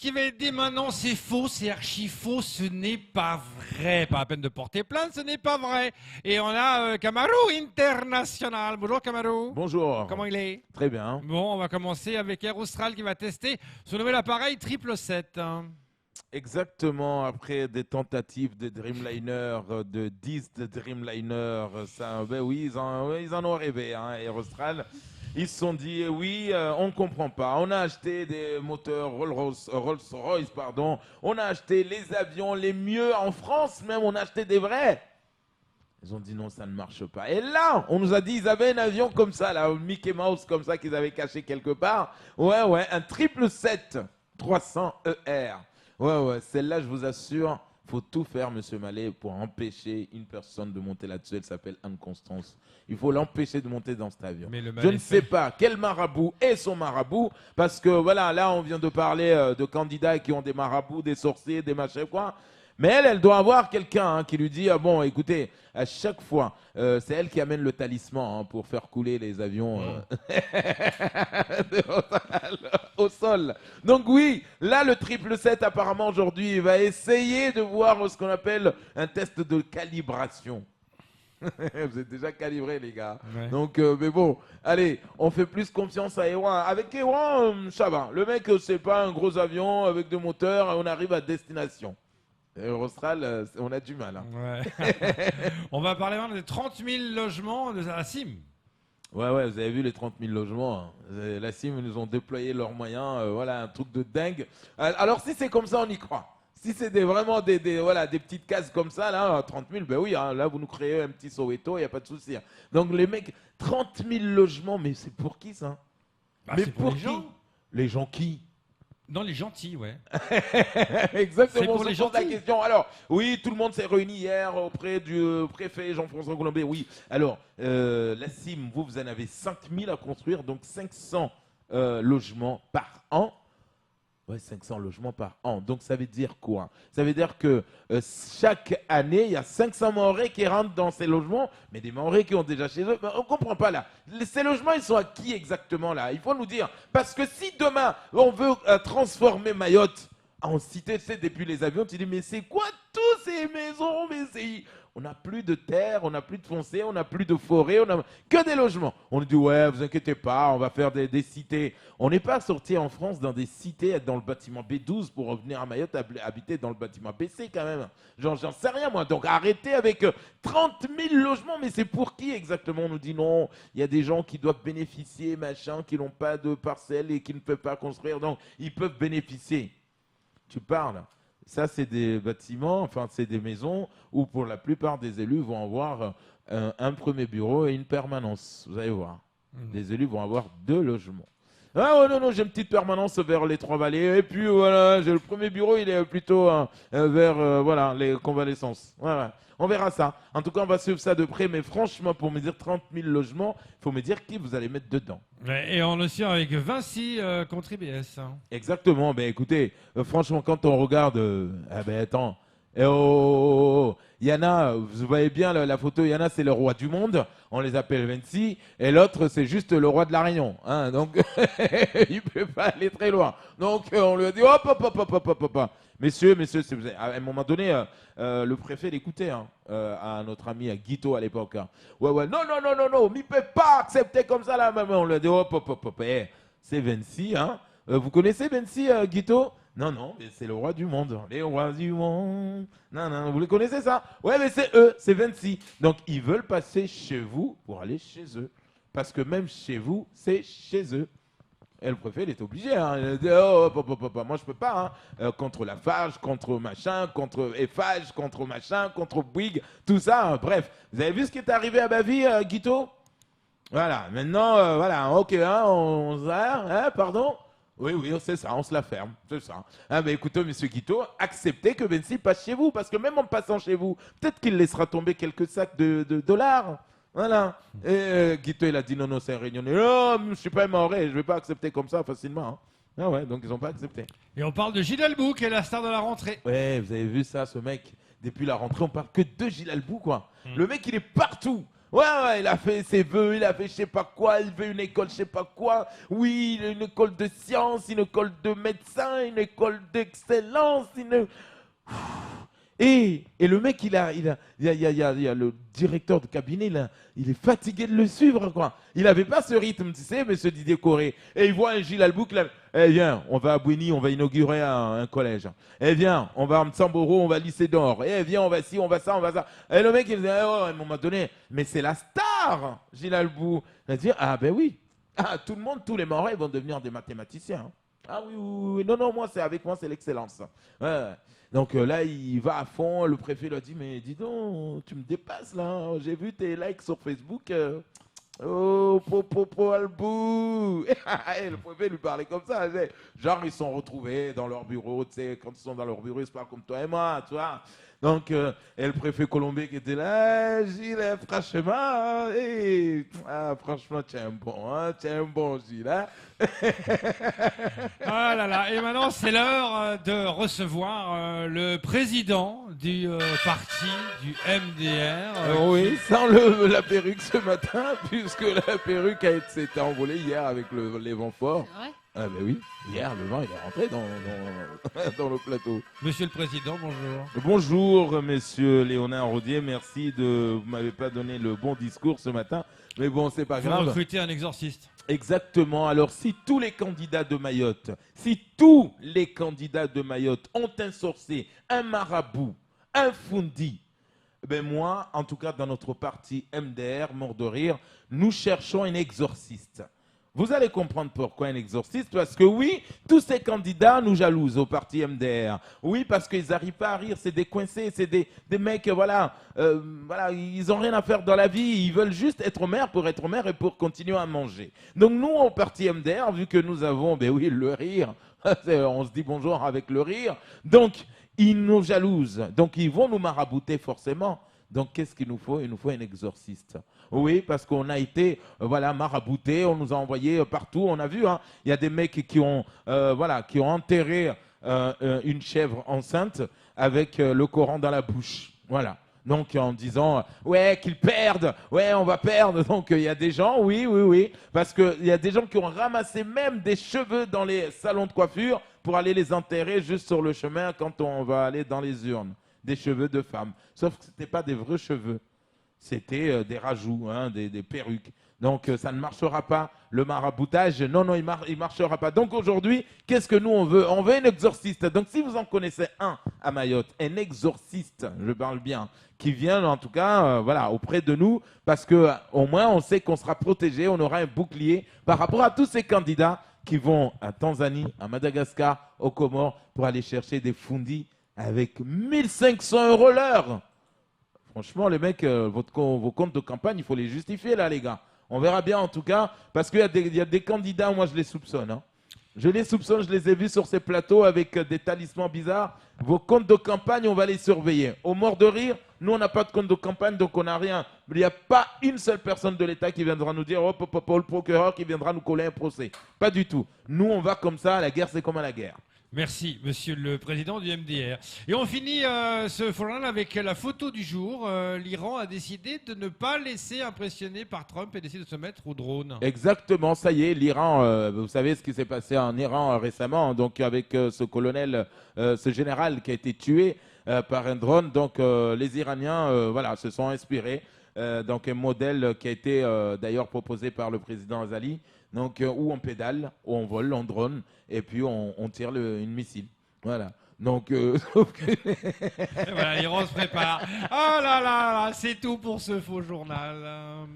qui va être dit maintenant, c'est faux, c'est archi faux, ce n'est pas vrai. Pas la peine de porter plainte, ce n'est pas vrai. Et on a Camaro International. Bonjour Camaro. Bonjour. Comment il est? Très bien. Bon, on va commencer avec Air Austral qui va tester ce nouvel appareil 777. Exactement, après des tentatives de Dreamliner, de 10 de Dreamliner, ça, ben oui, ils en ont rêvé, hein, Air Austral. Ils se sont dit, oui, on ne comprend pas. On a acheté des moteurs Rolls-Royce, pardon. On a acheté les avions les mieux en France, même on a acheté des vrais. Ils ont dit non, ça ne marche pas. Et là, on nous a dit, ils avaient un avion comme ça, là, un Mickey Mouse comme ça qu'ils avaient caché quelque part. Ouais, un 777 300 ER. Ouais, celle-là, je vous assure, faut tout faire, monsieur Mallet, pour empêcher une personne de monter là-dessus. Elle s'appelle Anne-Constance. Il faut l'empêcher de monter dans cet avion. Je ne sais pas quel marabout est son marabout, parce que voilà, là, on vient de parler de candidats qui ont des marabouts, des sorciers, des machins, quoi. Mais elle doit avoir quelqu'un qui lui dit, ah bon, écoutez, à chaque fois, c'est elle qui amène le talisman pour faire couler les avions au sol. Donc oui, là, le 777, apparemment, aujourd'hui, il va essayer de voir ce qu'on appelle un test de calibration. Vous êtes déjà calibrés, les gars. Ouais. Donc, mais bon, allez, on fait plus confiance à Ewan. Avec Ewan, ça va. Le mec, c'est pas un gros avion avec deux moteurs et on arrive à destination. Austral, on a du mal. Hein. Ouais. On va parler maintenant des 30 000 logements de la CIM. Ouais, vous avez vu les 30 000 logements. Hein. La CIM, ils nous ont déployé leurs moyens. Voilà, un truc de dingue. Alors, si c'est comme ça, on y croit. Si c'est vraiment des petites cases comme ça, là, 30 000, ben oui, hein, là, vous nous créez un petit Soweto, il n'y a pas de souci. Hein. Donc, les mecs, 30 000 logements, mais c'est pour qui, ça? Mais pour les gens. Les gens qui? Non, les gentils, ouais. Exactement, pour les je pose la gentils. question. Alors, oui, tout le monde s'est réuni hier auprès du préfet Jean-François Colombet. Oui, alors, la CIM, vous en avez 5000 à construire, donc 500 logements par an. Ouais, 500 logements par an. Donc, ça veut dire quoi? Ça veut dire que chaque année, il y a 500 Mahorais qui rentrent dans ces logements, mais des Mahorais qui ont déjà chez eux. On ne comprend pas là. Ces logements, ils sont à qui exactement là? Il faut nous dire. Parce que si demain, on veut transformer Mayotte en cité, tu sais, depuis les avions, tu dis, mais c'est quoi tous ces maisons? On n'a plus de terre, on n'a plus de foncier, on n'a plus de forêt, on n'a que des logements. On nous dit, ouais, vous inquiétez pas, on va faire des cités. On n'est pas sorti en France dans des cités, dans le bâtiment B12 pour revenir à Mayotte, habiter dans le bâtiment BC quand même. J'en sais rien moi. Donc arrêtez avec 30 000 logements, mais c'est pour qui exactement? On nous dit non, il y a des gens qui doivent bénéficier, machin, qui n'ont pas de parcelles et qui ne peuvent pas construire, donc ils peuvent bénéficier. Tu parles. Ça, c'est des bâtiments, enfin, c'est des maisons où, pour la plupart des élus, vont avoir un premier bureau et une permanence. Vous allez voir. Les élus vont avoir 2 logements. Ah non, j'ai une petite permanence vers les Trois-Vallées. Et puis, voilà, j'ai le premier bureau, il est plutôt vers les convalescences. Voilà. On verra ça. En tout cas, on va suivre ça de près. Mais franchement, pour me dire 30 000 logements, il faut me dire qui vous allez mettre dedans. Et on le suit avec Vinci contre IBS. Exactement. Ben écoutez, franchement, quand on regarde, attends, il y en a, vous voyez bien la photo, il y en a, c'est le roi du monde, on les appelle Vinci, et l'autre, c'est juste le roi de la Réunion. Hein, donc, il ne peut pas aller très loin. Donc, on lui a dit, hop. Messieurs, à un moment donné, le préfet l'écoutait à notre ami Guito à l'époque. Hein. Ouais, non, il ne peut pas accepter comme ça là. On lui a dit, hop, c'est Vinci. Hein. Vous connaissez Vinci, Guito? Non, mais c'est le roi du monde. Les rois du monde. Non, vous les connaissez ça? Ouais, mais c'est eux, c'est Vinci. Donc, ils veulent passer chez vous pour aller chez eux. Parce que même chez vous, c'est chez eux. Et le préfet, il est obligé. Hein. Il a dit, moi, je peux pas. Hein. Contre la Fage, contre machin, contre Eiffage, contre machin, contre Bouygues, tout ça. Hein. Bref, vous avez vu ce qui est arrivé à Bavie, Guito? Voilà, maintenant, ok, pardon? Oui, c'est ça, on se la ferme, c'est ça. Ah, mais écoutez, monsieur Guito, acceptez que Vinci passe chez vous, parce que même en passant chez vous, peut-être qu'il laissera tomber quelques sacs de dollars. Voilà. Et Guito, il a dit non, c'est un réunionnais. Non, je ne suis pas un Mahorais, je ne vais pas accepter comme ça facilement. Hein. Ah ouais, donc ils n'ont pas accepté. Et on parle de Gilles Albou, qui est la star de la rentrée. Ouais, vous avez vu ça, ce mec. Depuis la rentrée, on parle que de Gilles Albou, quoi. Le mec, il est partout. Ouais, il a fait ses vœux, il a fait je sais pas quoi, il veut une école je sais pas quoi. Oui, une école de sciences, une école de médecins, une école d'excellence, et le mec, il y a le directeur de cabinet, là, il est fatigué de le suivre, quoi. Il n'avait pas ce rythme, tu sais, monsieur Didier Corré. Et il voit un Gilles Albouk, là, eh viens, on va à Bouigny, on va inaugurer un collège. Eh viens, on va à Mtsamboro, on va à lycée d'or. Eh viens, on va ci, on va ça, on va ça. Et le mec, il dit, oh, à un moment donné, mais c'est la star, Gilles Albouk. Il a dit, ah ben oui, ah, tout le monde, tous les Mahorais vont devenir des mathématiciens. Hein. Ah oui, oui, oui, non, non, avec moi, c'est l'excellence. Ouais. Donc là, il va à fond. Le préfet lui a dit, mais dis donc, tu me dépasses là. J'ai vu tes likes sur Facebook. Oh, popo albou. Et le préfet lui parlait comme ça. Genre, ils sont retrouvés dans leur bureau. Tu sais, quand ils sont dans leur bureau, ils se parlent comme toi et moi, tu vois. Donc, et le préfet colombien qui était là, Gilles, franchement, franchement, tu es un bon Gilles. Hein? Ah là là, et maintenant c'est l'heure de recevoir le président du parti du MDR. Oui, sans la perruque ce matin, puisque la perruque s'était envolée hier avec les vents forts. Ouais. Ah ben oui, hier le vent il est rentré dans le plateau. Monsieur le Président, bonjour. Bonjour Monsieur Léonard Rodier, merci vous m'avez pas donné le bon discours ce matin, mais bon c'est pas Vous grave. recrutez un exorciste. Exactement, alors si tous les candidats de Mayotte ont un sorcier, un marabout, un fundi, ben moi, en tout cas dans notre parti MDR, Mort de Rire, nous cherchons un exorciste. Vous allez comprendre pourquoi un exorciste, parce que oui, tous ces candidats nous jalousent au parti MDR. Oui, parce qu'ils n'arrivent pas à rire, c'est des coincés, c'est des mecs, voilà, ils n'ont rien à faire dans la vie, ils veulent juste être maire pour être maire et pour continuer à manger. Donc nous, au parti MDR, vu que nous avons, ben oui, le rire, on se dit bonjour avec le rire, donc ils nous jalousent, donc ils vont nous marabouter forcément. Donc qu'est-ce qu'il nous faut? Il nous faut un exorciste. Oui, parce qu'on a été maraboutés, on nous a envoyés partout. On a vu, hein, il y a des mecs qui ont enterré une chèvre enceinte avec le Coran dans la bouche. Voilà. Donc en disant, ouais, qu'ils perdent, ouais, on va perdre. Donc il y a des gens, oui, parce qu'il y a des gens qui ont ramassé même des cheveux dans les salons de coiffure pour aller les enterrer juste sur le chemin quand on va aller dans les urnes. Des cheveux de femmes. Sauf que ce n'étaient pas des vrais cheveux. C'était des rajouts, hein, des perruques. Donc ça ne marchera pas. Le maraboutage, non, il marchera pas. Donc aujourd'hui, qu'est-ce que nous on veut? On veut un exorciste. Donc si vous en connaissez un à Mayotte, un exorciste, je parle bien, qui vient en tout cas auprès de nous, parce que au moins on sait qu'on sera protégé, on aura un bouclier par rapport à tous ces candidats qui vont à Tanzanie, à Madagascar, aux Comores, pour aller chercher des fundis avec 1500 € l'heure. Franchement, les mecs, vos comptes de campagne, il faut les justifier là, les gars. On verra bien en tout cas, parce qu'il y a des candidats, moi je les soupçonne. Hein. Je les soupçonne, je les ai vus sur ces plateaux avec des talismans bizarres. Vos comptes de campagne, on va les surveiller. Au Mort de Rire, nous on n'a pas de compte de campagne, donc on n'a rien. Il n'y a pas une seule personne de l'État qui viendra nous dire, le procureur qui viendra nous coller un procès. Pas du tout. Nous on va comme ça, la guerre c'est comme à la guerre. Merci, monsieur le président du MDR. Et on finit ce forum avec la photo du jour. L'Iran a décidé de ne pas laisser impressionner par Trump et décide de se mettre au drone. Exactement, ça y est, l'Iran, vous savez ce qui s'est passé en Iran récemment, donc avec ce colonel, ce général qui a été tué par un drone. Donc les Iraniens se sont inspirés. Donc un modèle qui a été d'ailleurs proposé par le président Azali. Donc, où on pédale, où on vole, on drone, et puis on tire une missile. Voilà. Donc, voilà, l'Iran se prépare. Oh là là, c'est tout pour ce faux journal.